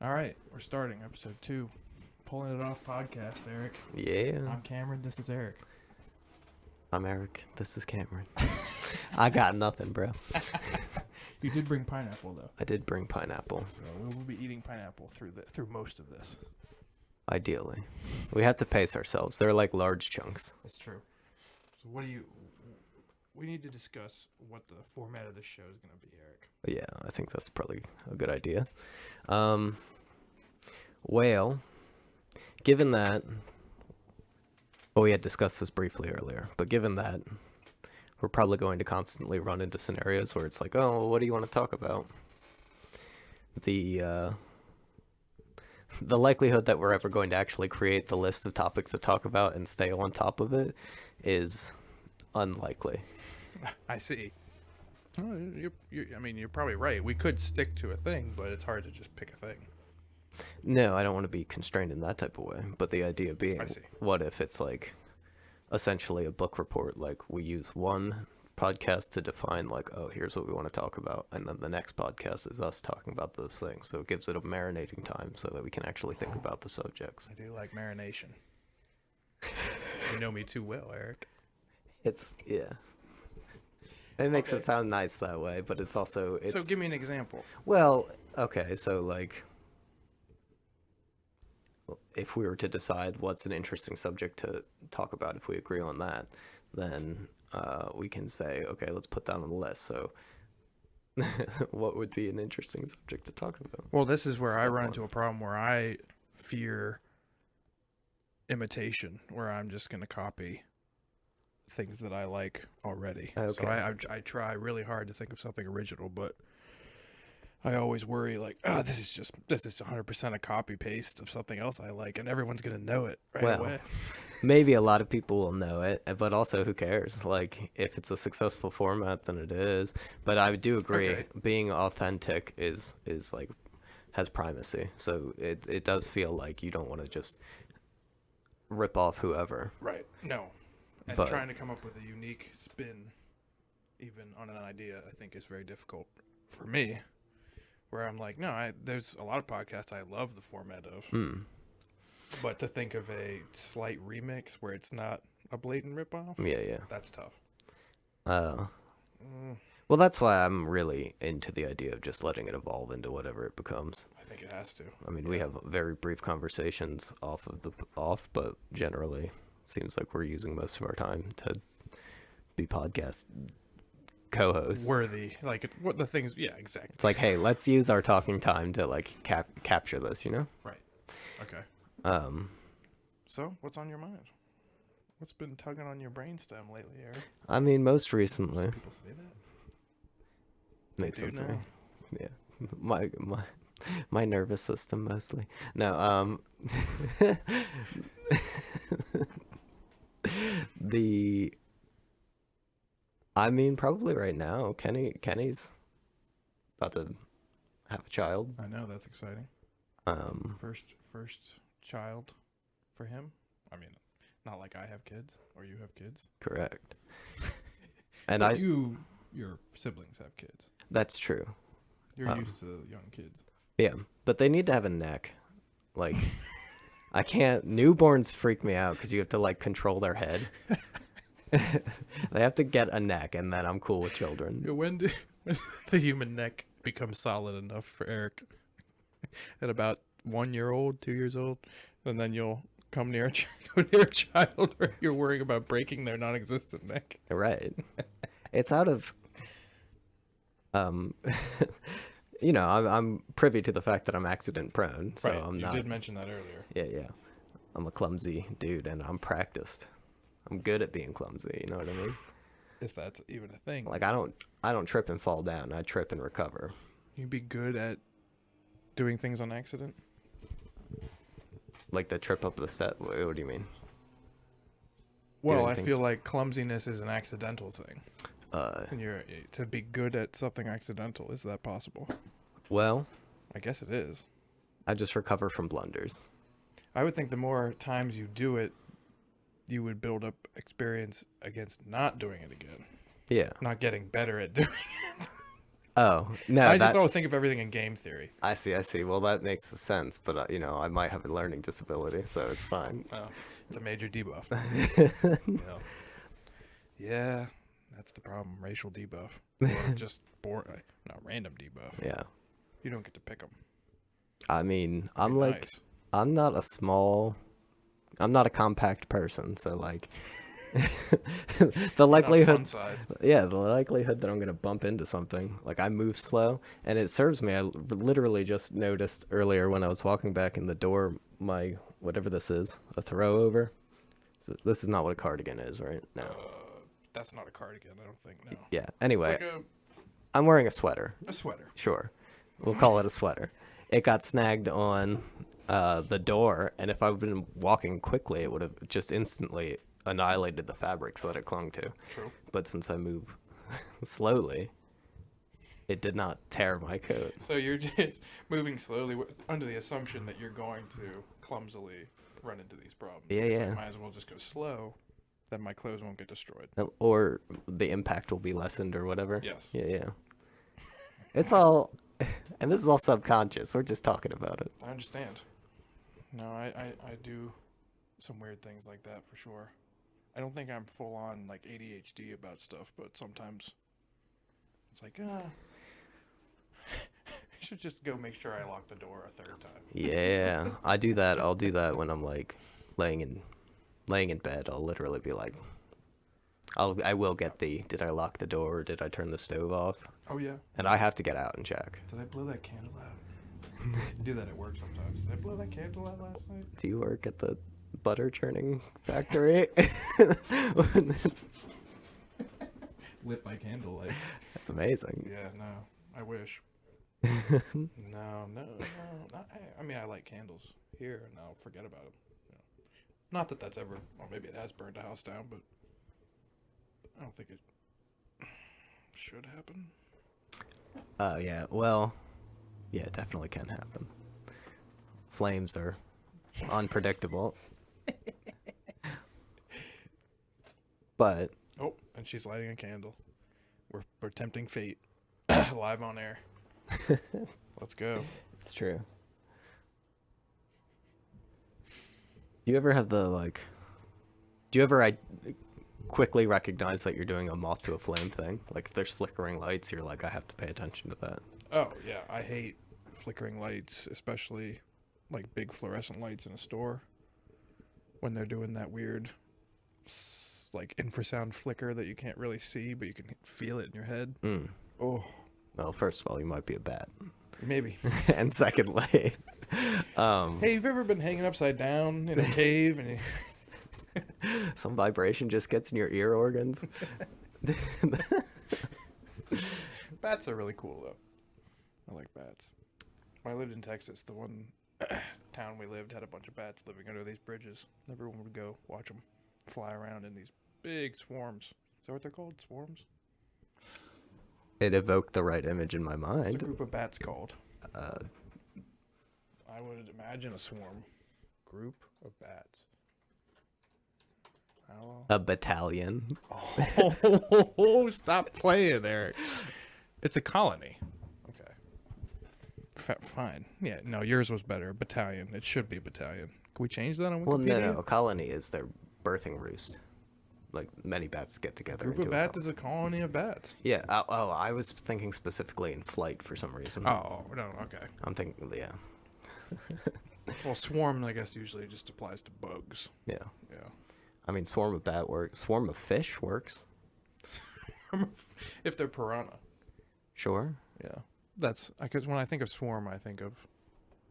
All right, we're starting episode 2. Pulling it off podcast, Eric. Yeah. I'm Cameron. This is Eric. I'm Eric. This is Cameron. I got nothing, bro. You did bring pineapple, though. I did bring pineapple. So we will be eating pineapple through most of this. Ideally. We have to pace ourselves. They're like large chunks. It's true. So we need to discuss what the format of this show is going to be, Eric. Yeah, I think that's probably a good idea. Well, given that, well, we had discussed this briefly earlier, but given that we're probably going to constantly run into scenarios where it's like, oh, what do you want to talk about? The likelihood that we're ever going to actually create the list of topics to talk about and stay on top of it is unlikely. I see. You're probably right. We could stick to a thing, but it's hard to just pick a thing. No, I don't want to be constrained in that type of way. But the idea being, I see. what if it's like essentially a book report? Like we use one podcast to define like, oh, here's what we want to talk about. And then the next podcast is us talking about those things. So it gives it a marinating time so that we can actually think about the subjects. I do like marination. You know me too well, Eric. Yeah. It makes it sound nice that way, but it's also... So give me an example. Well, okay, so like... if we were to decide what's an interesting subject to talk about, if we agree on that, then we can say, okay, let's put that on the list. So what would be an interesting subject to talk about? Well, this is where I run into a problem where I fear imitation, where I'm just going to copy things that I like already. Okay. So I try really hard to think of something original, but I always worry like, oh, this is 100% a copy paste of something else I like, and everyone's gonna know it right away. Maybe a lot of people will know it, but also who cares? Like if it's a successful format, then it is. But I do agree, being authentic is like has primacy. So it does feel like you don't want to just rip off whoever. Right. No. And trying to come up with a unique spin, even on an idea, I think is very difficult for me. Where I'm like, no, there's a lot of podcasts I love the format of. But to think of a slight remix where it's not a blatant ripoff, yeah, that's tough. Well, that's why I'm really into the idea of just letting it evolve into whatever it becomes. I think it has to. I mean, we have very brief conversations off, but generally seems like we're using most of our time to be podcast co-hosts. Worthy. Like, what the things... Yeah, exactly. It's like, hey, let's use our talking time to, like, capture this, you know? Right. Okay. So, what's on your mind? What's been tugging on your brainstem lately, Eric? I mean, most recently... People say that? Makes sense to me. Yeah. My nervous system, mostly. No, I mean, probably right now, Kenny's about to have a child. I know, that's exciting. First child for him. I mean, not like I have kids or you have kids. Correct. And your siblings have kids. That's true. You're used to young kids. Yeah, but they need to have a neck. Like, I can't. Newborns freak me out because you have to like control their head. They have to get a neck, and then I'm cool with children. When the human neck becomes solid enough for Eric? At about 1 year old, 2 years old, and then you'll come near a child where you're worrying about breaking their non-existent neck. Right. It's out of. You know, I'm privy to the fact that I'm accident prone, so right. I'm you not. You did mention that earlier. Yeah. I'm a clumsy dude, and I'm practiced. I'm good at being clumsy. You know what I mean? If that's even a thing. Like I don't trip and fall down. I trip and recover. You'd be good at doing things on accident. Like the trip up the step. What do you mean? Well, I feel like clumsiness is an accidental thing. And to be good at something accidental, is that possible? Well, I guess it is. I just recover from blunders. I would think the more times you do it, you would build up experience against not doing it again. Yeah. Not getting better at doing it. Oh, no, I just always think of everything in game theory. I see. Well, that makes sense, but I might have a learning disability, so it's fine. Oh, it's a major debuff. Yeah. Yeah, that's the problem. Racial debuff. Or just random debuff. Yeah. You don't get to pick them. I mean, I'm nice. I'm not a compact person, so like the likelihood the likelihood that I'm gonna bump into something, like I move slow and it serves me. I literally just noticed earlier when I was walking back in the door, my whatever this is, a throw over. This is not what a cardigan is, right? No, that's not a cardigan, I don't think. No. Yeah, anyway, it's like I'm wearing a sweater. Sure, we'll call it a sweater. It got snagged on the door, and if I've been walking quickly, it would have just instantly annihilated the fabrics that it clung to. True. But since I move slowly, it did not tear my coat. So you're just moving slowly under the assumption that you're going to clumsily run into these problems. Yeah. So might as well just go slow, then my clothes won't get destroyed. Or the impact will be lessened or whatever. Yes. Yeah. It's all, and this is all subconscious. We're just talking about it. I understand. No, I do some weird things like that for sure. I don't think I'm full on like ADHD about stuff, but sometimes it's like, I should just go make sure I lock the door a third time. Yeah, I do that. I'll do that when I'm like laying in bed. I'll literally be like, I will get did I lock the door or did I turn the stove off? Oh yeah. And I have to get out and check. Did I blow that candle out? I do that at work sometimes. Did I blow that candle out last night? Do you work at the butter churning factory? Lit by candlelight. That's amazing. Yeah, no, I wish. No. I mean, I light candles here, and I'll forget about them. Not that that's ever, or maybe it has burned a house down, but I don't think it should happen. Yeah. Well, yeah, it definitely can happen. Flames are unpredictable. But oh, and she's lighting a candle. We're tempting fate live on air. Let's go. It's true. Do you ever have do you ever quickly recognize that you're doing a moth to a flame thing? Like if there's flickering lights, you're like, I have to pay attention to that. Oh yeah, I hate flickering lights, especially like big fluorescent lights in a store when they're doing that weird like infrasound flicker that you can't really see, but you can feel it in your head. Oh. Well, first of all, you might be a bat. Maybe. And secondly, hey, you've ever been hanging upside down in a cave and some vibration just gets in your ear organs? Bats are really cool, though. I like bats. When I lived in Texas, the one town we lived had a bunch of bats living under these bridges. Everyone would go watch them fly around in these big swarms. Is that what they're called? Swarms? It evoked the right image in my mind. What's a group of bats called? I would imagine a swarm. Group of bats. A battalion. Oh, stop playing, Eric. It's a colony. Okay. Fine. Yeah, no, yours was better. Battalion. It should be battalion. Can we change that on Wikipedia? Well, no. A colony is their birthing roost. Like, many bats get together. A group of bats is a colony of bats. Yeah. Oh, I was thinking specifically in flight for some reason. Oh, no, okay. I'm thinking, yeah. Well, swarm, I guess, usually just applies to bugs. Yeah. Yeah. I mean, swarm of bat works. Swarm of fish works. If they're piranha. Sure. Yeah. That's, because when I think of swarm, I think of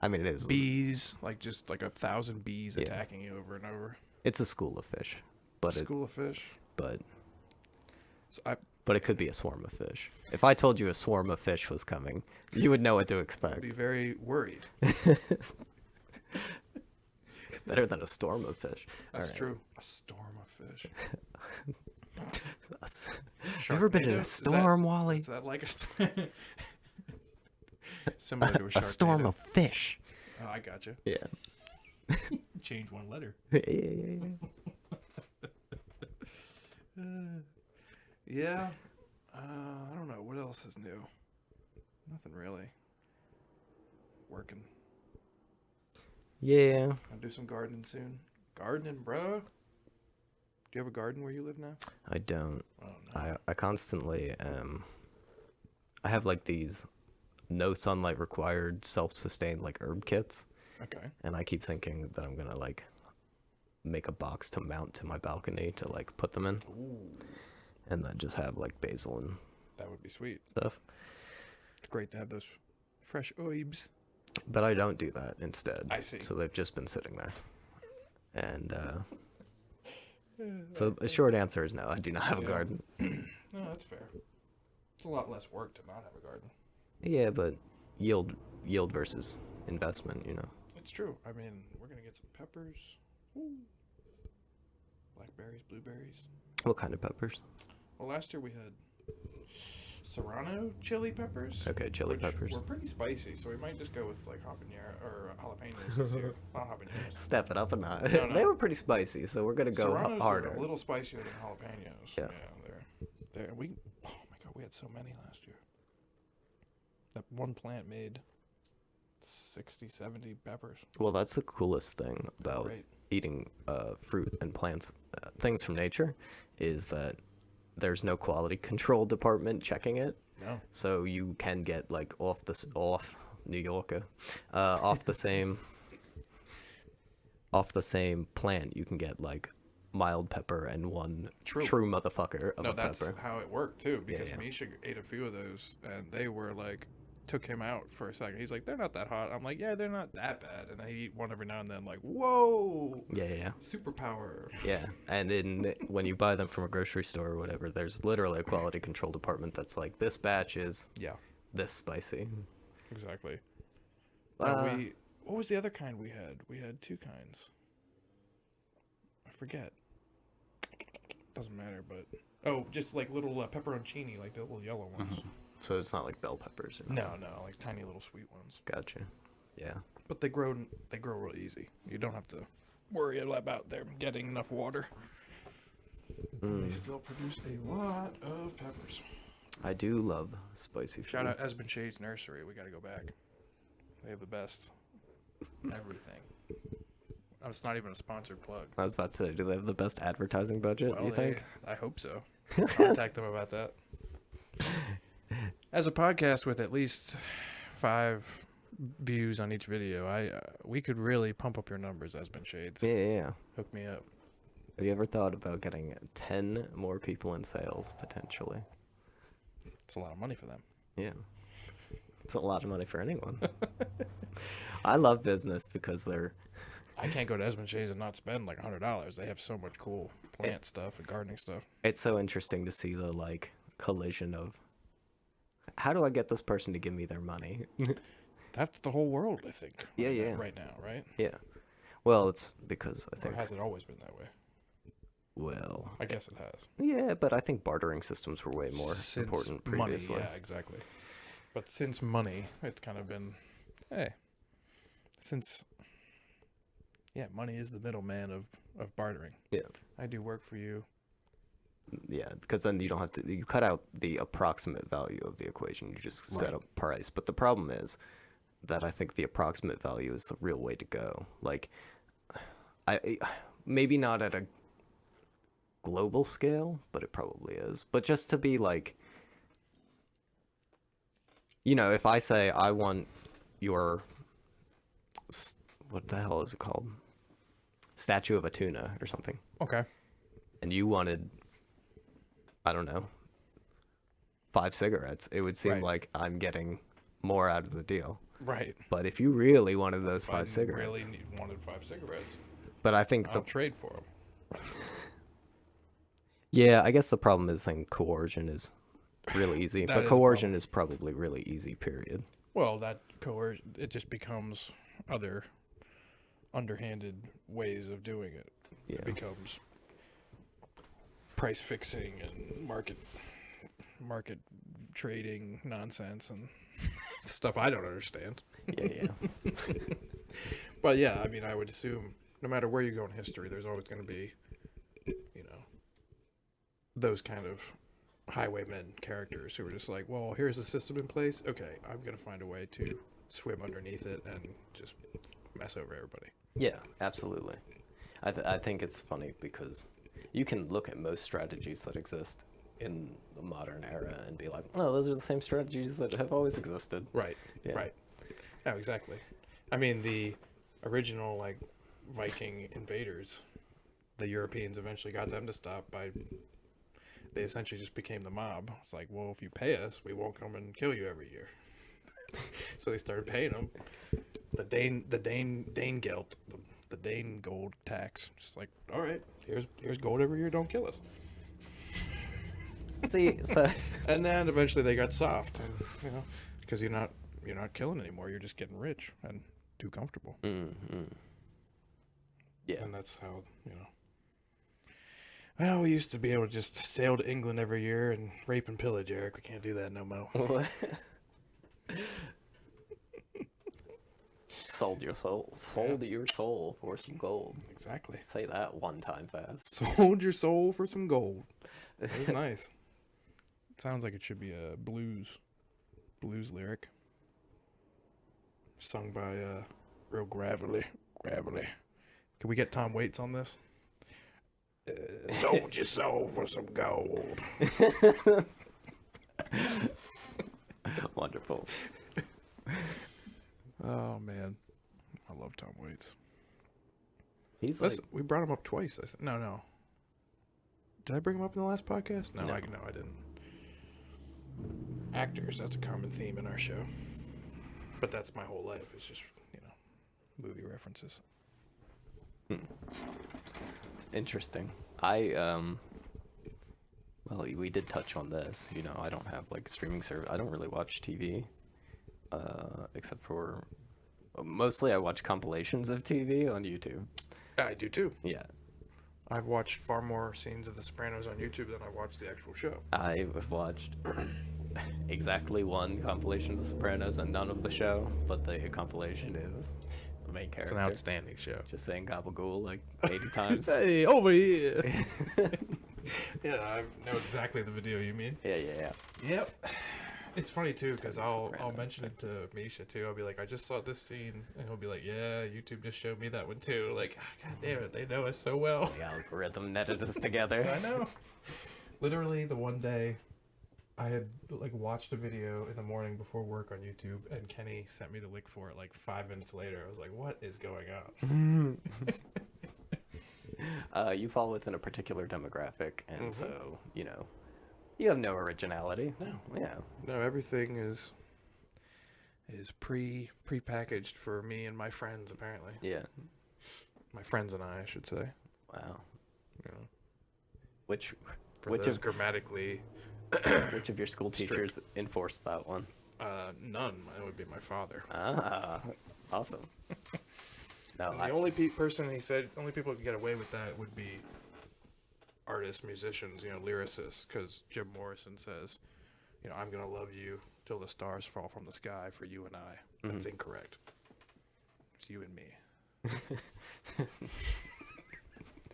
it is. Bees, like just like 1,000 bees attacking you over and over. It's a school of fish. But school of fish? But so but it could be a swarm of fish. If I told you a swarm of fish was coming, you would know what to expect. I'd be very worried. Better than a storm of fish. That's true. A storm of fish. You ever been in a storm, Wally? Is that like a similar to a sharknado? A storm of fish. Oh, I gotcha. Yeah. Change one letter. Yeah. I don't know. What else is new? Nothing really. Working. Yeah. I'll do some gardening soon. Gardening, bruh. Do you have a garden where you live now? I don't. Oh, no. I constantly I have like these no sunlight required self-sustained like herb kits, Okay. and I keep thinking that I'm gonna like make a box to mount to my balcony to like put them in, Ooh, and then just have like basil and that would be sweet. stuff. It's great to have those fresh herbs. But I don't do that instead. I see. So they've just been sitting there. And so the short answer is no, I do not have a garden. No, that's fair. It's a lot less work to not have a garden. Yeah, but yield versus investment, you know. It's true. I mean, we're going to get some peppers. Ooh. Blackberries, blueberries. What kind of peppers? Well, last year we had serrano chili peppers. Okay, chili peppers. We're pretty spicy, so we might just go with like habanero or jalapenos this year. Not habaneros. Step it up a notch. No. They were pretty spicy, so we're gonna go Serranos harder. are a little spicier than jalapenos. Yeah. They're we. Oh my god, we had so many last year. That one plant made 60, 70 peppers. Well, that's the coolest thing about Great. eating fruit and plants, things from nature, is that there's no quality control department checking it. No. So you can get like off New Yorker, off the same plant. You can get like mild pepper and one true motherfucker of a that's pepper. how it worked too. Because Yeah. Misha ate a few of those, and they were like, took him out for a second. He's like, they're not that hot. I'm like, yeah, they're not that bad. And I eat one every now and then. Like, whoa. Yeah. Superpower. Yeah, and when you buy them from a grocery store or whatever, there's literally a quality control department that's like, this batch is this spicy. Exactly. Uh, What was the other kind we had? We had two kinds. I forget. Doesn't matter, but just like little pepperoncini, like the little yellow ones. So it's not like bell peppers. Or No, like tiny little sweet ones. Gotcha. Yeah. But they grow real easy. You don't have to worry about them getting enough water. They still produce a lot of peppers. I do love spicy food. Shout out Esmond Shade's Nursery. We got to go back. They have the best everything. It's not even a sponsored plug. I was about to say, do they have the best advertising budget, you think? I hope so. Contact them about that. As a podcast with at least 5 views on each video, we could really pump up your numbers, Esmond Shades. Yeah. Hook me up. Have you ever thought about getting 10 more people in sales, potentially? It's a lot of money for them. Yeah. It's a lot of money for anyone. I love business because I can't go to Esmond Shades and not spend like $100. They have so much cool plant stuff and gardening stuff. It's so interesting to see the like collision of how do I get this person to give me their money? That's the whole world, I think. Yeah. Right now, right? Yeah. Well, it's because I think. Or has it always been that way? Well, I guess it has. Yeah, but I think bartering systems were way more important previously. Money, yeah, exactly. But since money, it's kind of been, money is the middleman of bartering. Yeah. I do work for you. Yeah, because then you don't have to, you cut out the approximate value of the equation. You just set a price. But the problem is that I think the approximate value is the real way to go. Like, maybe not at a global scale, but it probably is. But just to be like, if I say I want your, what the hell is it called? Statue of a tuna or something. Okay. And you wanted, I don't know, 5 cigarettes, it would seem like I'm getting more out of the deal. Right. But if you really wanted those 5 cigarettes. Really wanted 5 cigarettes. But I think I'll trade for them. Yeah, I guess the problem is then coercion is really easy. But coercion is probably really easy, period. Well, that coercion, it just becomes other underhanded ways of doing it. Yeah. It becomes price fixing and market trading nonsense and stuff I don't understand. Yeah. But yeah, I mean, I would assume no matter where you go in history, there's always going to be, those kind of highwaymen characters who were just like, well, here's a system in place. Okay, I'm gonna find a way to swim underneath it and just mess over everybody. Yeah, absolutely. I think it's funny because you can look at most strategies that exist in the modern era and be like, oh, those are the same strategies that have always existed. Right. Yeah. Right. No, exactly. I mean, the original like Viking invaders, the Europeans eventually got them to stop by. They essentially just became the mob. It's like, well, if you pay us, we won't come and kill you every year. So they started paying them the Dane geld, the Dane gold tax. Just like, all right, here's gold every year. Don't kill us. See, so And then eventually they got soft, and because you're not killing anymore. You're just getting rich and too comfortable. mm-hmm. Yeah, And that's how Well, we used to be able to just sail to England every year and rape and pillage, Eric. We can't do that no more. Sold your soul for some gold. Exactly. Say that one time fast. Sold your soul for some gold. It was nice. It sounds like it should be a blues lyric. Sung by real gravelly. Can we get Tom Waits on this? Sold your soul for some gold. Wonderful. Oh man, I love Tom Waits. He's We brought him up twice. No. Did I bring him up in the last podcast? No, No. I didn't. Actors, that's a common theme in our show. But that's my whole life. It's just, movie references. It's interesting. Well, we did touch on this. I don't have like streaming service. I don't really watch TV, except for mostly I watch compilations of TV on YouTube. I do too. Yeah, I've watched far more scenes of The Sopranos on YouTube than I watched the actual show. I've watched exactly one compilation of The Sopranos and none of the show, but the compilation is the main character. It's an outstanding show. Just saying gabagool like 80 times. Hey, over here. Yeah, I know exactly the video you mean. Yeah. Yep. It's funny too because I'll Sopranos. mention it to Misha too. I'll be like, I just saw this scene, and he'll be like, yeah, YouTube just showed me that one too. Like, God damn it, they know us so well. The algorithm netted us together. I know. Literally, the one day I had like watched a video in the morning before work on YouTube, and Kenny sent me the link for it like 5 minutes later. I was like, what is going on? You fall within a particular demographic, and so, you have no originality. No. Yeah. No, everything is pre-packaged for me and my friends, apparently. Yeah. My friends and I should say. Wow. You know, Which for Which those of- grammatically, which of your school teachers enforced that one? none. It would be my father. Ah, awesome. No, And the only person he said, only people who could get away with that would be artists, musicians, lyricists, because Jim Morrison says, I'm going to love you till the stars fall from the sky for you and I. That's incorrect. It's you and me.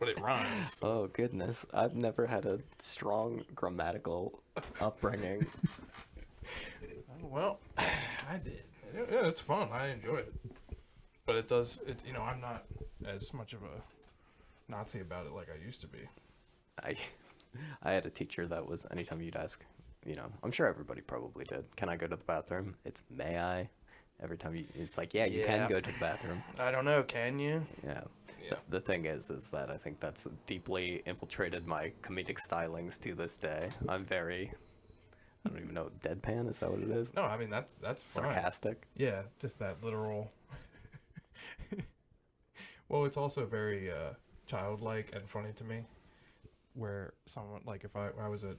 But it rhymes. So. Oh, goodness. I've never had a strong grammatical upbringing. Well, I did. Yeah, it's fun. I enjoy it. But I'm not as much of a Nazi about it like I used to be. I had a teacher that was, anytime you'd ask, I'm sure everybody probably did, can I go to the bathroom? It's may I? Every time it's like, yeah, you can go to the bathroom. I don't know, can you? Yeah. Yeah. The thing is that I think that's deeply infiltrated my comedic stylings to this day. I'm very, I don't even know, deadpan, is that what it is? No, I mean, that's fine. Sarcastic? Yeah, just that literal. Well, it's also very childlike and funny to me. Where someone, like, if I was at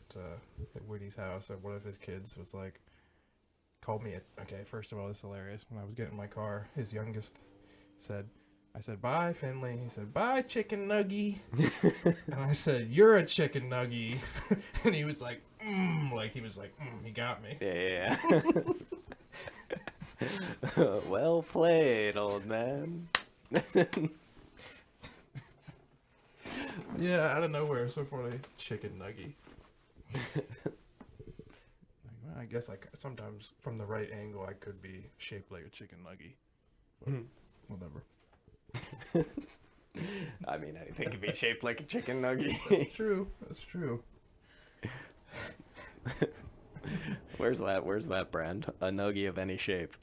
Woody's house and one of his kids was like, called me, okay, first of all, this is hilarious. When I was getting in my car, his youngest I said, bye, Finley. He said, bye, chicken nuggy. And I said, you're a chicken nuggy. And he was like, he got me. Yeah. Well played, old man. Yeah, out of nowhere, so funny. Chicken nuggy. I guess sometimes from the right angle I could be shaped like a chicken nugget. But whatever. I mean, anything can be shaped like a chicken nugget. That's true. That's true. Where's that brand? A nugget of any shape.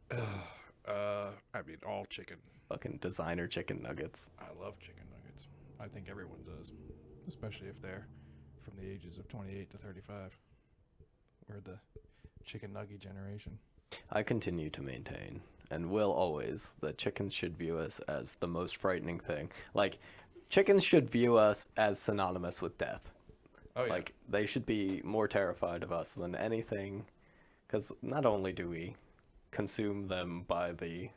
I mean, all chicken. Fucking designer chicken nuggets. I love chicken nuggets. I think everyone does, especially if they're from the ages of 28 to 35. We're the chicken nugget generation. I continue to maintain, and will always, that chickens should view us as the most frightening thing. Like, chickens should view us as synonymous with death. Oh, yeah. Like, they should be more terrified of us than anything, because not only do we consume them by the,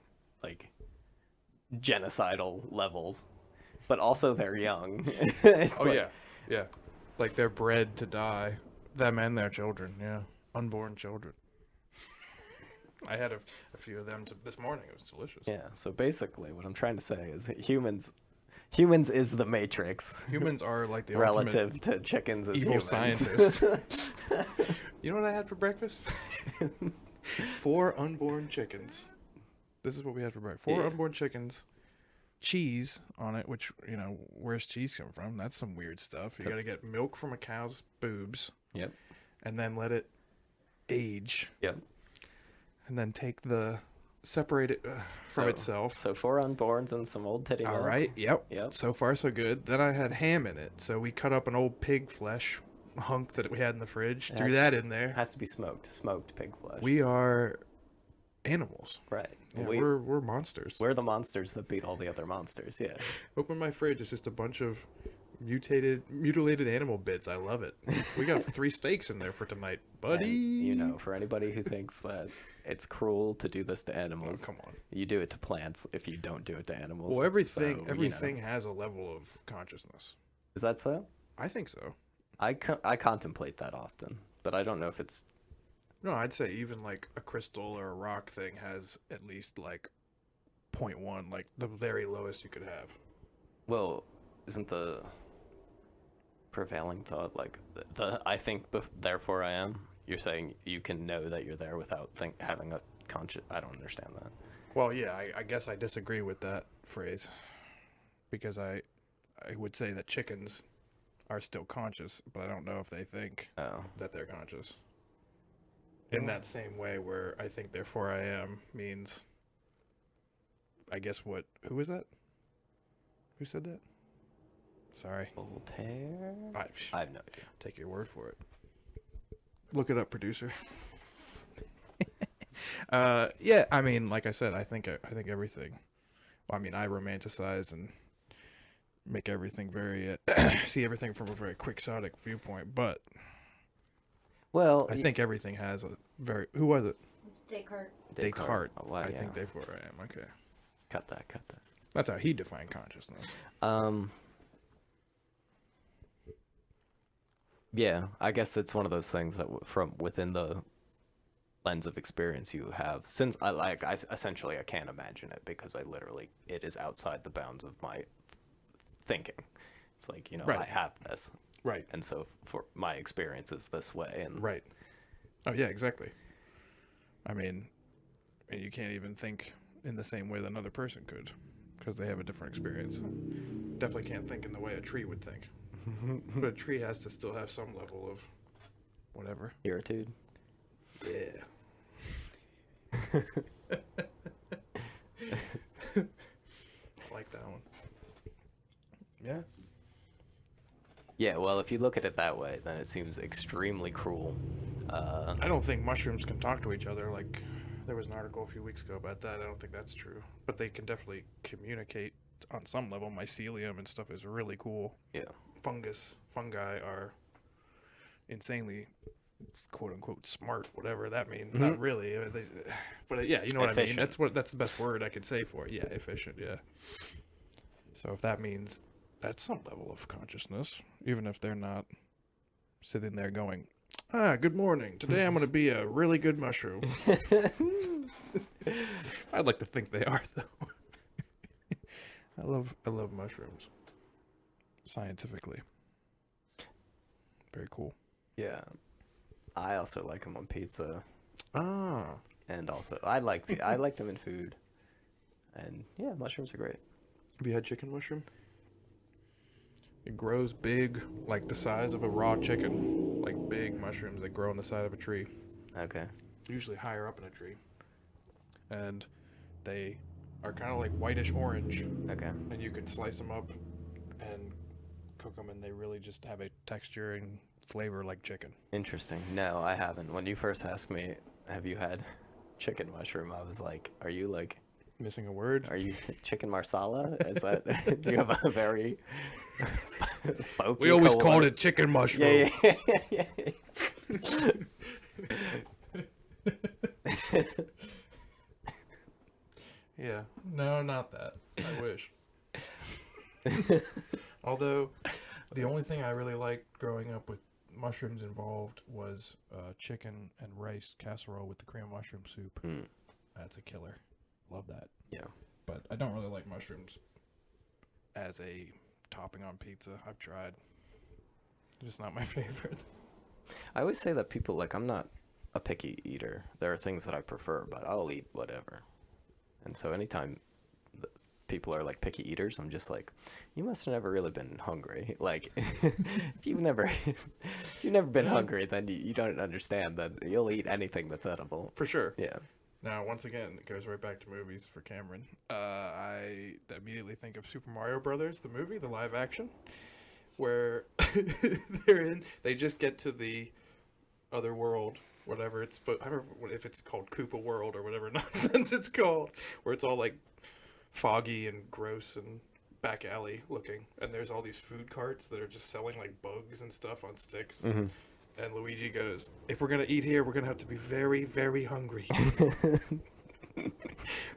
like, genocidal levels, but also they're young. Yeah. Like, they're bred to die. Them and their children, yeah. Unborn children. I had a few of them this morning. It was delicious. Yeah, so basically what I'm trying to say is humans is the Matrix. Humans are like the relative ultimate to chickens as evil humans. scientists. You know what I had for breakfast? 4 unborn chickens. This is what we had for breakfast. 4 unborn chickens, cheese on it, which, where's cheese come from? That's some weird stuff. You got to get milk from a cow's boobs. Yep. And then let it age. Yep. And then separate it from itself. So 4 unborns and some old titty milk. All right. Yep. Yep. So far, so good. Then I had ham in it. So we cut up an old pig flesh hunk that we had in the fridge. Threw that in there. Has to be smoked pig flesh. We are animals. Right. Yeah, we're monsters. We're the monsters that beat all the other monsters. Yeah. Open my fridge. It's just a bunch of mutilated animal bits. I love it. We got 3 steaks in there for tonight, buddy. And, for anybody who thinks that it's cruel to do this to animals, come on, you do it to plants if you don't do it to animals. Well, everything has a level of consciousness. Is that so? I think so. I contemplate that often, but I don't know if it's. No, I'd say even like a crystal or a rock thing has at least like 0.1, like the very lowest you could have. Well, isn't the prevailing thought like the I think therefore I am? You're saying you can know that you're there without having a conscious. I don't understand that. Well, yeah, I guess I disagree with that phrase, because I would say that chickens are still conscious, but I don't know if they think that they're conscious. In that same way where I think therefore I am means, I guess who was that? Who said that? Sorry. Voltaire? I have no idea. Take your word for it. Look it up, producer. Yeah, I mean, like I said, I think everything. Well, I mean, I romanticize and make everything very see everything from a very quixotic viewpoint, but well, I think everything has a very. Who was it? Descartes. Oh, wow, I think therefore I am. Okay. Cut that. That's how he defined consciousness. Yeah, I guess it's one of those things that from within the lens of experience you have, since I essentially I can't imagine it because it is outside the bounds of my thinking. It's like, right. I have this. Right. And so for my experience is this way. And right. Oh yeah, exactly. I mean, you can't even think in the same way that another person could because they have a different experience. Definitely can't think in the way a tree would think. But a tree has to still have some level of whatever. Irritude. Yeah. I like that one. Yeah. Yeah, well, if you look at it that way, then it seems extremely cruel. I don't think mushrooms can talk to each other. Like, there was an article a few weeks ago about that. I don't think that's true. But they can definitely communicate on some level. Mycelium and stuff is really cool. Yeah. Fungi are insanely, quote unquote, smart, whatever that means. Mm-hmm. Not really. But yeah, you know efficient. What I mean? That's the best word I could say for it. Yeah, efficient, yeah. So if that means that's some level of consciousness, even if they're not sitting there going, good morning. Today I'm going to be a really good mushroom. I'd like to think they are, though. I love mushrooms. Scientifically. Very cool. Yeah. I also like them on pizza. Ah. And also, I like them in food. And yeah, mushrooms are great. Have you had chicken mushroom? It grows big, like the size of a raw chicken. Like big mushrooms that grow on the side of a tree. Okay. Usually higher up in a tree. And they are kind of like whitish orange. Okay. And you can slice them up and cook them, and they really just have a texture and flavor like chicken. Interesting. No, I haven't. When you first asked me, have you had chicken mushroom, I was like, are you like... Missing a word? Are you chicken marsala? Is that... Do you have a very... folky We always called it chicken mushroom. Yeah. Yeah. No, not that. I wish. Although, the only thing I really liked growing up with mushrooms involved was chicken and rice casserole with the cream mushroom soup. That's a killer. Love that. Yeah. But I don't really like mushrooms as a topping on pizza. I've tried. Just not my favorite. I always say that people, like, I'm not a picky eater. There are things that I prefer, but I'll eat whatever. And so anytime people are like picky eaters, I'm just like, you must have never really been hungry. Like, if you've never been hungry, then you don't understand that you'll eat anything that's edible. For sure. Yeah. Now, once again, it goes right back to movies for Cameron. I immediately think of Super Mario Brothers, the movie, the live action, where they just get to the other world, whatever it's, but I don't know if it's called Koopa World or whatever nonsense it's called, where it's all like foggy and gross and back alley looking, and there's all these food carts that are just selling like bugs and stuff on sticks. Mm-hmm. And Luigi goes, if we're going to eat here, we're going to have to be very, very hungry.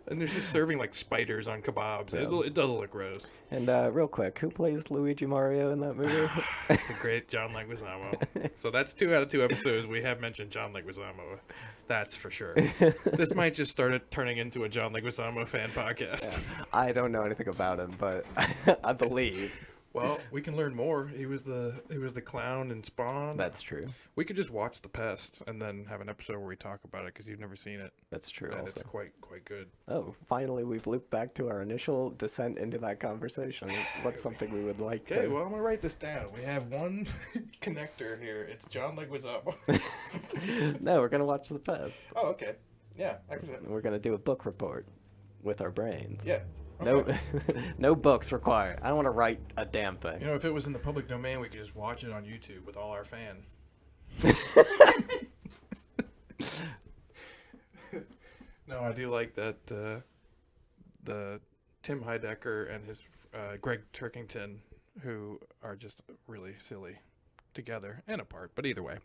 And they're just serving like spiders on kebabs. Yeah. It does look gross. And real quick, who plays Luigi Mario in that movie? The great John Leguizamo. So that's 2 out of 2 episodes we have mentioned John Leguizamo. That's for sure. This might just start turning into a John Leguizamo fan podcast. Yeah. I don't know anything about him, but I believe. Well, we can learn more. He was the clown in Spawn. That's true. We could just watch The Pest and then have an episode where we talk about it because you've never seen it. That's true. And also, it's quite good. Oh, finally, we've looped back to our initial descent into that conversation. What's something we would like to... Okay, well, I'm gonna write this down. We have one connector here. It's John Leguizamo. No, we're gonna watch The Pest. Oh, okay. Yeah, we're gonna do a book report with our brains. Yeah. Okay. No books required. I don't want to write a damn thing. You know, if it was in the public domain, we could just watch it on YouTube with all our fans. No, I do like that the Tim Heidecker and his Greg Turkington, who are just really silly together and apart, but either way,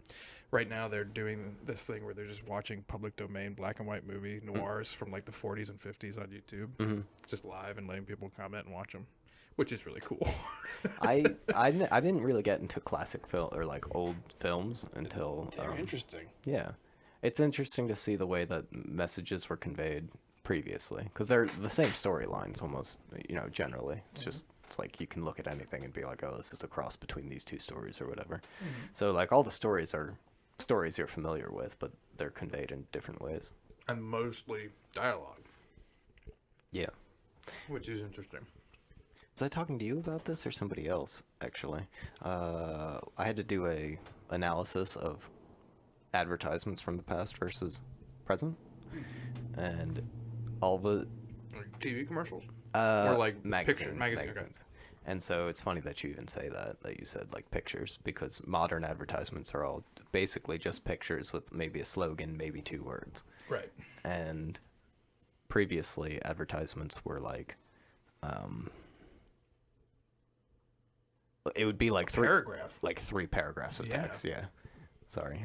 right now they're doing this thing where they're just watching public domain black and white movie noirs from like the 40s and 50s on YouTube, just live and letting people comment and watch them, which is really cool. I didn't really get into classic film or like old films until they're interesting. Yeah, it's interesting to see the way that messages were conveyed previously, because they're the same storylines almost, generally. It's just it's like you can look at anything and be like, oh, this is a cross between these two stories or whatever. So like all the stories are stories you're familiar with, but they're conveyed in different ways. And mostly dialogue. Yeah. Which is interesting. Was I talking to you about this or somebody else, actually? I had to do a analysis of advertisements from the past versus present. And all the... Like TV commercials? Or like magazines. Okay. And so it's funny that you even say that you said like pictures, because modern advertisements are all basically just pictures with maybe a slogan, maybe 2 words. Right. And previously advertisements were like, it would be like three paragraphs of text. Yeah. Sorry.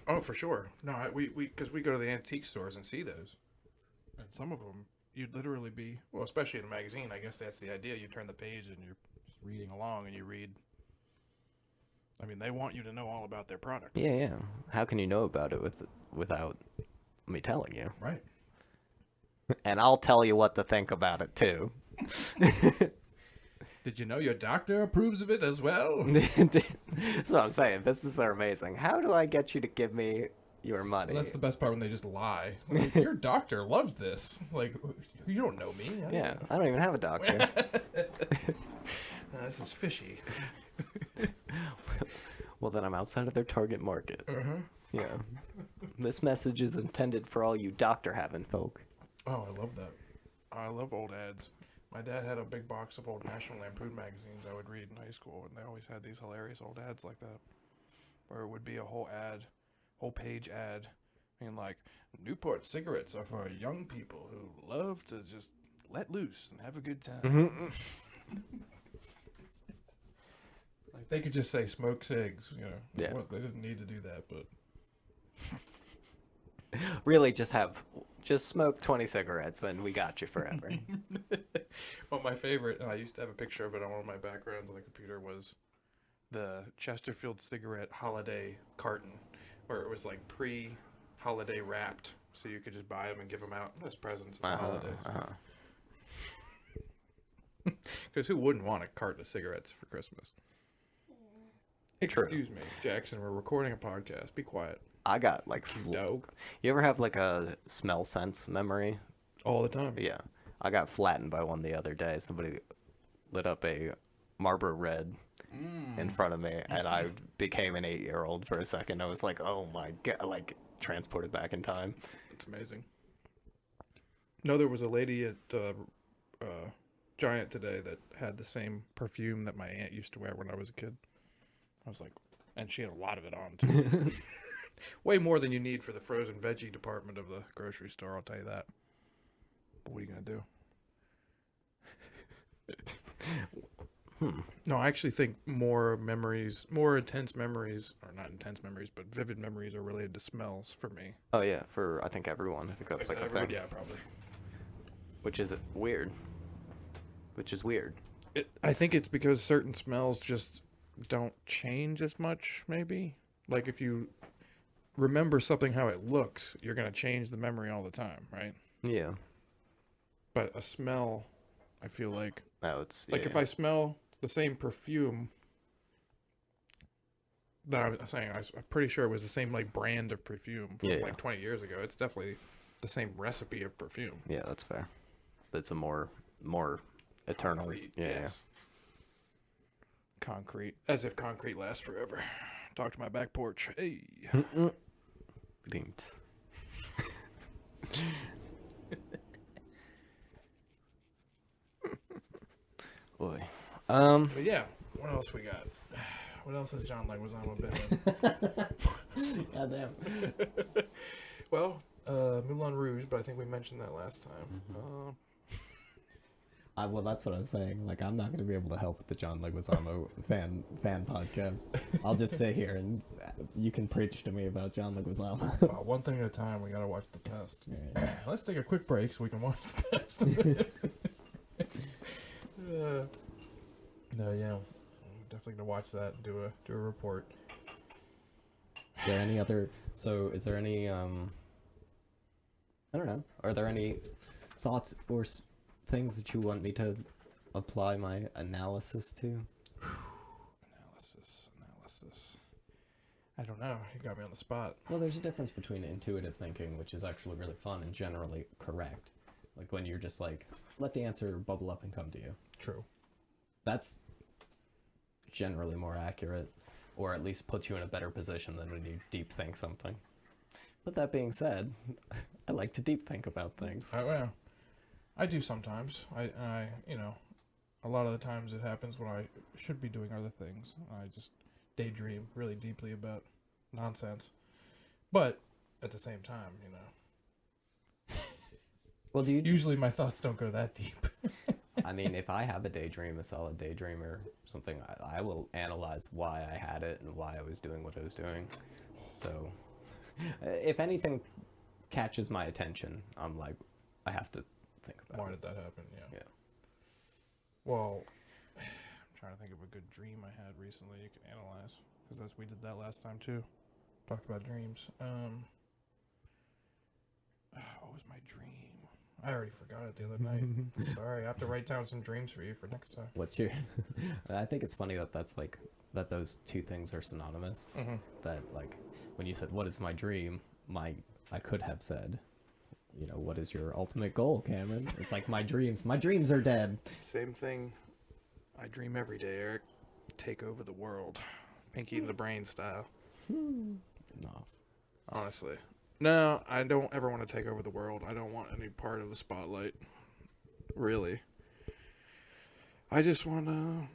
Oh, for sure. No, because we go to the antique stores and see those, and some of them you'd literally be, well, especially in a magazine, I guess that's the idea. You turn the page and you're just reading along and you read. I mean, they want you to know all about their product. Yeah. How can you know about it without me telling you? Right. And I'll tell you what to think about it, too. Did you know your doctor approves of it as well? That's what I'm saying. Businesses are amazing. How do I get you to give me your money? Well, that's the best part when they just lie. Like, your doctor loves this. Like, you don't know me. Yeah, I don't even have a doctor. This is fishy. Well, then I'm outside of their target market. Uh-huh. Yeah. This message is intended for all you doctor-having folk. Oh, I love that. I love old ads. My dad had a big box of old National Lampoon magazines I would read in high school, and they always had these hilarious old ads like that, where it would be a whole page ad, being like, Newport cigarettes are for young people who love to just let loose and have a good time. Mm-hmm. Like, they could just say smoke cigs, you know. Yeah. They didn't need to do that, but Really, just smoke 20 cigarettes and we got you forever. well, my favorite, and I used to have a picture of it on one of my backgrounds on the computer, was the Chesterfield cigarette holiday carton, where it was like pre-holiday wrapped, so you could just buy them and give them out as presents at the holidays. Because who wouldn't want a carton of cigarettes for Christmas? Excuse me, Jackson, we're recording a podcast. Be quiet. I got like dog. You ever have like a smell sense memory? All the time. Yeah. I got flattened by one the other day. Somebody lit up a Marlboro Red in front of me, and I became an 8-year-old for a second. I was like, oh my God, like transported back in time. It's amazing. No, there was a lady at Giant today that had the same perfume that my aunt used to wear when I was a kid. I was like, and she had a lot of it on too. Way more than you need for the frozen veggie department of the grocery store, I'll tell you that. But what are you going to do? No, I actually think more intense memories, or not intense memories, but vivid memories are related to smells for me. Oh yeah, for I think everyone. I think that's like a thing. Yeah, probably. Which is weird. I think it's because certain smells just don't change as much, maybe. Like if you remember something how it looks, you're going to change the memory all the time, right? Yeah. But a smell, I feel like... No, it's... Like if I smell the same perfume that I was saying, I'm pretty sure it was the same like brand of perfume from like 20 years ago. It's definitely the same recipe of perfume. Yeah, that's fair. It's a more eternal... Concrete, yeah. Yes. Concrete. As if concrete lasts forever. Talk to my back porch. Hey. Linked. Boy. But yeah, what else we got? What else has John Leguizamo been in? Goddamn. Well, Moulin Rouge, but I think we mentioned that last time. Well, that's what I was saying. Like, I'm not going to be able to help with the John Leguizamo fan podcast. I'll just sit here and you can preach to me about John Leguizamo. Well, one thing at a time. We gotta watch The Pest. Yeah. Let's take a quick break so we can watch The Pest. No, yeah, I'm definitely gonna watch that and do a report. Is there any other? So, is there any? I don't know. Are there any thoughts or things that you want me to apply my analysis to? Analysis. I don't know. You got me on the spot. Well, there's a difference between intuitive thinking, which is actually really fun and generally correct. Like when you're just like, let the answer bubble up and come to you. True. That's generally more accurate, or at least puts you in a better position than when you deep think something. But that being said, I like to deep think about things. Well, I do sometimes. I a lot of the times it happens when I should be doing other things. I just daydream really deeply about nonsense. But at the same time, Well, do you usually my thoughts don't go that deep. I mean, if I have a daydream, a solid daydream or something, I will analyze why I had it and why I was doing what I was doing. So, if anything catches my attention, I'm like, I have to think about it. Why did that happen? Yeah. Well, I'm trying to think of a good dream I had recently you can analyze, because we did that last time too. Talked about dreams. What was my dream? I already forgot it the other night. Sorry, I have to write down some dreams for you for next time. What's your? I think it's funny that that's like that those two things are synonymous. Mm-hmm. That like when you said what is my dream, I could have said, you know, what is your ultimate goal, Cameron? It's like my dreams. My dreams are dead. Same thing. I dream every day, Eric. Take over the world, Pinky and the Brain style. No. Honestly. No, I don't ever want to take over the world. I don't want any part of the spotlight. Really. I just want to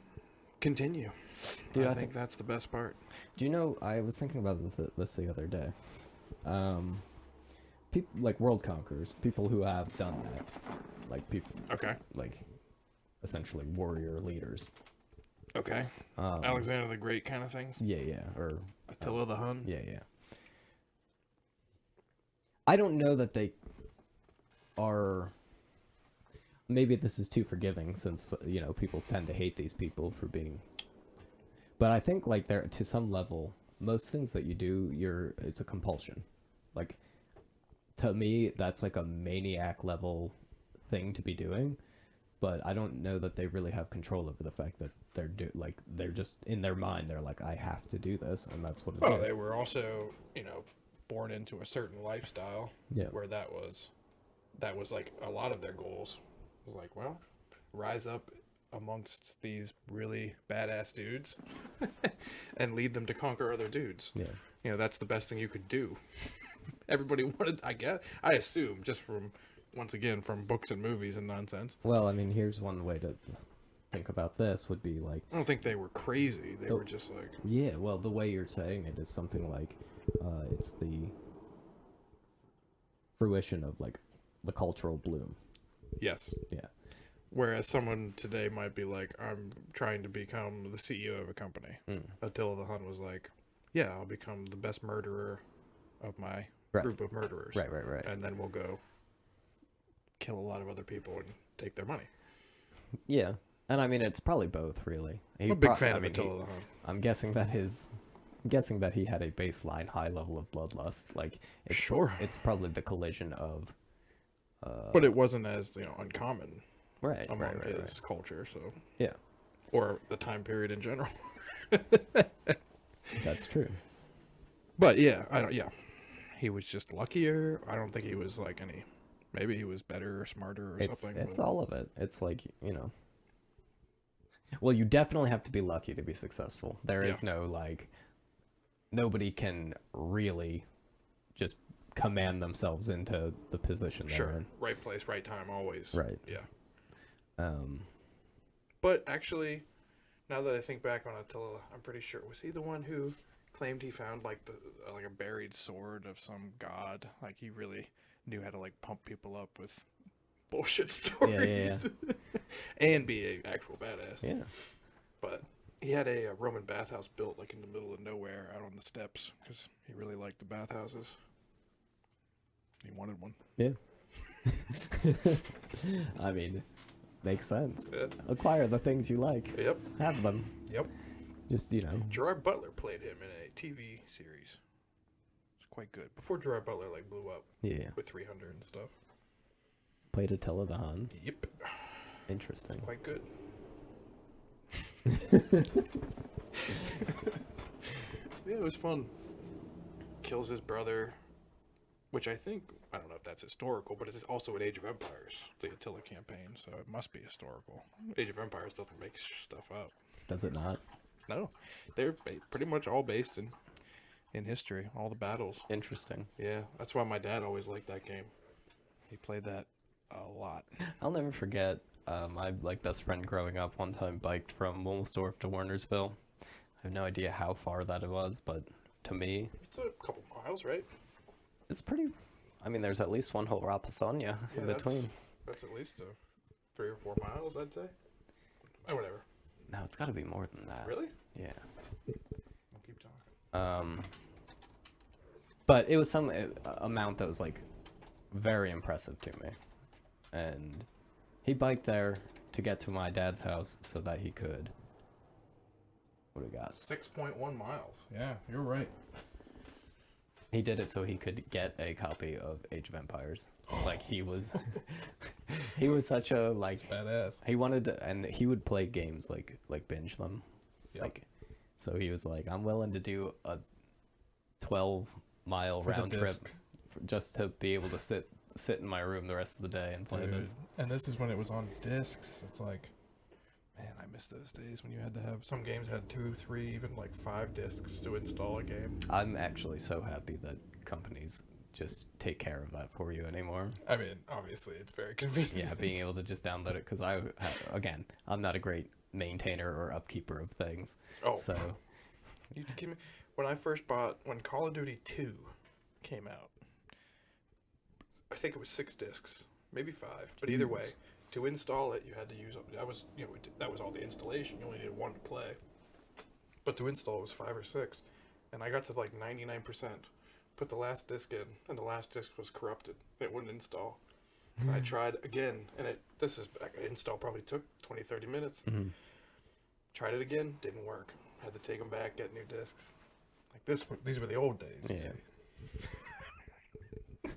continue. Dude, I think that's the best part. Do you know, I was thinking about this the other day. People like world conquerors, people who have done that. Like people. Okay. Like essentially warrior leaders. Okay. Alexander the Great kind of things? Yeah. Or Attila the Hun? Yeah. I don't know that they are. Maybe this is too forgiving since, you know, people tend to hate these people for being. But I think, like, there to some level, most things that you do, it's a compulsion. Like, to me, that's like a maniac level thing to be doing. But I don't know that they really have control over the fact that they're just in their mind. They're like, I have to do this, and that's what it is. Well, they were also, you know, born into a certain lifestyle. Yeah. Where that was like a lot of their goals. It was like, well, rise up amongst these really badass dudes and lead them to conquer other dudes. Yeah. You know, that's the best thing you could do. Everybody wanted, I assume, just from, once again, from books and movies and nonsense. Well, I mean, here's one way to think about this would be like... I don't think they were crazy. They were just like... Yeah, well, the way you're saying it is something like, it's the fruition of, like, the cultural bloom. Yes. Yeah. Whereas someone today might be like, I'm trying to become the CEO of a company. Attila the Hun was like, yeah, I'll become the best murderer of my group of murderers. Right. And then we'll go kill a lot of other people and take their money. Yeah. And I mean, it's probably both, really. I'm a big fan of Attila the Hun. I'm guessing that he had a baseline high level of bloodlust. Like, it's probably the collision of... but it wasn't as, you know, uncommon among his culture, so... Yeah. Or the time period in general. That's true. But, yeah, he was just luckier. I don't think he was, like, any... Maybe he was better or smarter or something. It's all of it. It's like, you know... Well, you definitely have to be lucky to be successful. There is no, like... Nobody can really just command themselves into the position they're in. Right place, right time, always. Right. Yeah. But actually, now that I think back on Attila, I'm pretty sure, was he the one who claimed he found like a buried sword of some god? Like he really knew how to like pump people up with bullshit stories. Yeah. And be a actual badass. Yeah. But he had a Roman bathhouse built like in the middle of nowhere out on the steppes because he really liked the bathhouses. He wanted one. Yeah. I mean, makes sense. Yeah. Acquire the things you like. Yep. Have them. Yep. Just, you know. Gerard Butler played him in a TV series. It's quite good. Before Gerard Butler like blew up. Yeah. With 300 and stuff. Played Attila the Hun. Yep. Interesting. Quite good. Yeah, it was fun. Kills his brother, which I don't know if that's historical, but it's also in Age of Empires, the Attila campaign, so it must be historical. Age of Empires doesn't make stuff up. Does it not? No. They're pretty much all based in history, all the battles. Interesting. Yeah, that's why my dad always liked that game. He played that a lot. I'll never forget my best friend growing up one time biked from Wilmsdorf to Wernersville. I have no idea how far that it was, but to me... It's a couple miles, right? It's pretty... I mean, there's at least one whole Rapassonia in between. That's at least 3 or 4 miles, I'd say. Oh, whatever. No, it's got to be more than that. Really? Yeah. I'll keep talking. But it was some amount that was, like, very impressive to me. And he biked there to get to my dad's house so that he could... What do we got? 6.1 miles. Yeah, you're right. He did it so he could get a copy of Age of Empires. Like he was, he was such a like badass. He wanted to, and he would play games like binge them, Yep. like. So he was like, I'm willing to do a 12-mile For the round trip disc. just to be able to sit in my room the rest of the day and play Dude. this. And this is when it was on discs. It's like, man, I miss those days when you had to have, some games had 2, 3, even like 5 discs to install a game. I'm actually so happy that companies just take care of that for you anymore. I mean, obviously, it's very convenient. Yeah, being able to just download it, because again, I'm not a great maintainer or upkeeper of things. Oh, So you give me, when Call of Duty 2 came out, I think it was 6 discs, maybe 5, but either way, to install it, you had to use, that was all the installation. You only needed 1 to play. But to install it was 5 or 6. And I got to like 99%. Put the last disc in, and the last disc was corrupted. It wouldn't install. And I tried again, and install probably took 20, 30 minutes. mhm. Tried it again, didn't work. Had to take them back, get new discs. Like these were the old days. you Yeah. see.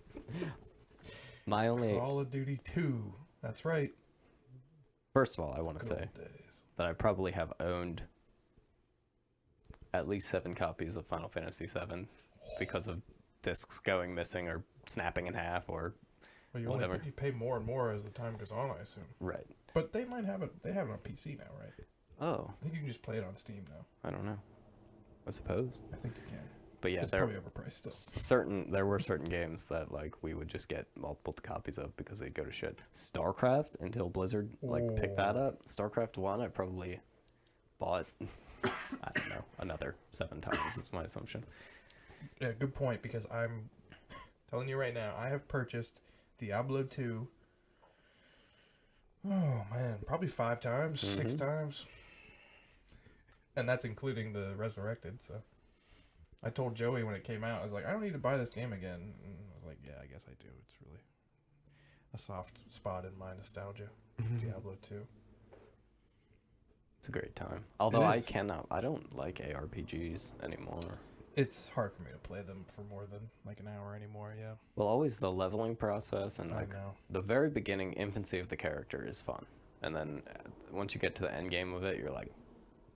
My only Call of Duty 2. That's right. First of all, I want to Good say old days. that I probably have owned at least 7 copies of Final Fantasy VII because of discs going missing or snapping in half or Well, whatever. you pay more and more as the time goes on, I assume. Right. But they might have it. They have it on PC now, right? Oh, I think you can just play it on Steam now. I don't know. I suppose. I think you can. But yeah, It's there probably overpriced still. there were certain games that like we would just get multiple copies of because they'd go to shit. StarCraft, until Blizzard like picked that up. StarCraft 1 I probably bought I don't know, another 7 times is my assumption. Yeah, good point, because I'm telling you right now, I have purchased Diablo 2. Oh man, probably 5 times, 6 times. And that's including the Resurrected, so I told Joey when it came out, I was like, I don't need to buy this game again. And I was like, yeah, I guess I do. It's really a soft spot in my nostalgia. Diablo 2. It's a great time. Although is. I don't like ARPGs anymore. It's hard for me to play them for more than like an hour anymore, yeah. Well, always the leveling process and like I know. the very beginning infancy of the character is fun. And then once you get to the end game of it, you're like,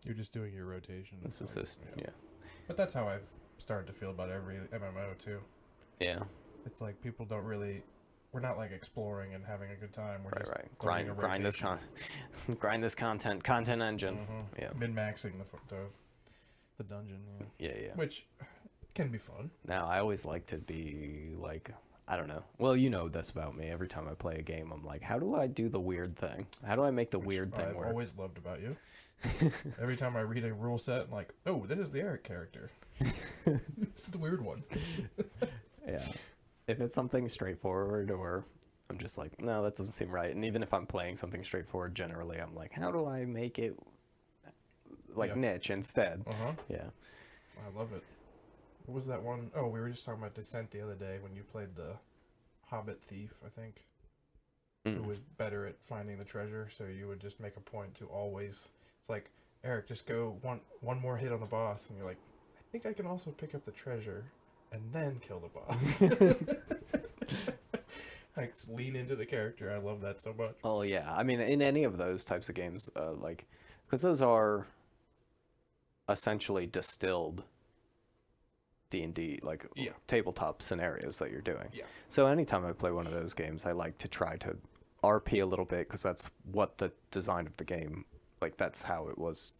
You're just doing your rotation. this is just, yeah. But that's how I've started to feel about every MMO too. Yeah, It's like people don't really, we're not like exploring and having a good time. We're just right. learning a Grind this rotation. grind this content engine. Yeah. Min-maxing the dungeon, yeah. Yeah. Which can be fun. Now, I always like to be like, I don't know. Well, you know this about me. Every time I play a game, I'm like, how do I do the weird thing? How do I make the Which weird thing I've work? always loved about you. Every time I read a rule set, I'm like, oh, this is the Eric character. This is the weird one. Yeah. If it's something straightforward or I'm just like, no, that doesn't seem right. And even if I'm playing something straightforward, generally, I'm like, how do I make it like niche instead? Uh-huh. Yeah. I love it. What was that one? Oh, we were just talking about Descent the other day when you played the Hobbit thief, I think. Who was better at finding the treasure, so you would just make a point to always, it's like, Eric, just go one more hit on the boss, and you're like, I think I can also pick up the treasure and then kill the boss. Like, just lean into the character. I love that so much. Oh, yeah. I mean, in any of those types of games, like, because those are essentially distilled D&D, like tabletop scenarios that you're doing. Yeah. So anytime I play one of those games, I like to try to RP a little bit because that's what the design of the game, like that's how it was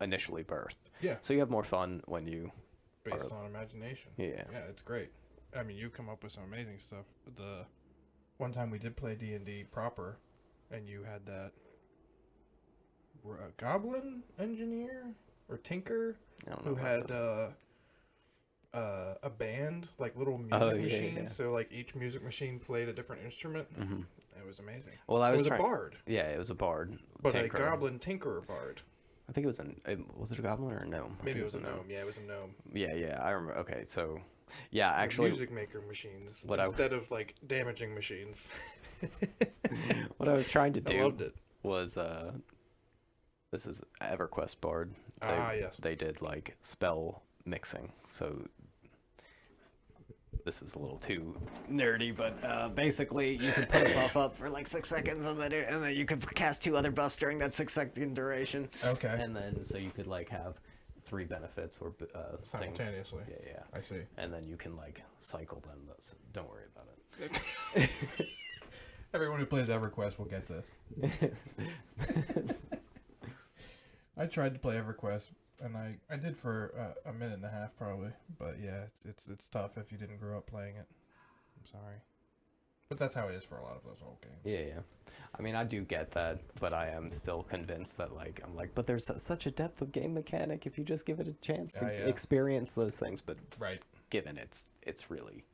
initially birthed. Yeah. So you have more fun when you Based on imagination. Yeah. Yeah, it's great. I mean, you come up with some amazing stuff. The one time we did play D&D proper, and you had that goblin engineer or tinker who had a band, like little music machines. Yeah. So like each music machine played a different instrument. Mm-hmm. It was amazing. Well, it was a bard. Yeah, it was a bard. But tinker. a goblin tinkerer bard. I think it was was it a goblin or a gnome? Maybe it was a gnome. Yeah, it was a gnome. Yeah, I remember. Okay, so yeah, actually, music maker machines instead of like damaging machines. What I was trying to do I loved it. Was this is EverQuest Bard. Yes. They did like spell mixing. So this is a little too nerdy, but basically you could put a buff up for like 6 seconds, and then you could cast 2 other buffs during that 6-second duration. Okay. And then so you could like have 3 benefits or simultaneously. Things. Yeah. I see. And then you can like cycle them. Don't worry about it. Everyone who plays EverQuest will get this. I tried to play EverQuest, and I did for a minute and a half probably. But yeah, it's tough if you didn't grow up playing it. I'm sorry, but that's how it is for a lot of those old games. Yeah. I mean, I do get that, but I am still convinced that but there's such a depth of game mechanic if you just give it a chance to experience those things. But given it's really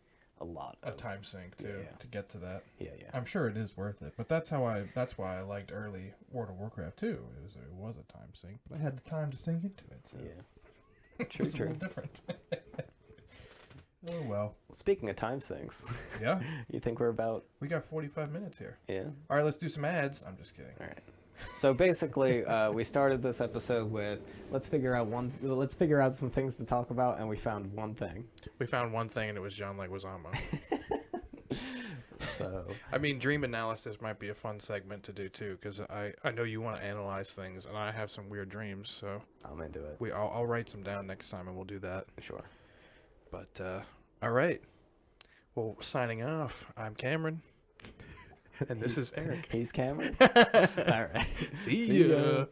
a lot of time sink too to get to that. Yeah. I'm sure it is worth it, but that's why I liked early World of Warcraft too. It was a time sink, but I had the time to sink into it. So. Yeah, true. It's a little different. Oh well. Speaking of time sinks, yeah, you think we're about? We got 45 minutes here. Yeah. All right, let's do some ads. I'm just kidding. All right. So basically, we started this episode with let's figure out some things to talk about, and we found one thing. We found one thing, and it was John Leguizamo. So I mean, dream analysis might be a fun segment to do too, because I know you want to analyze things, and I have some weird dreams, so I'm into it. I'll write some down next time, and we'll do that. Sure. But all right. Well, signing off. I'm Cameron. And this is Eric. He's Cameron. All right. See ya.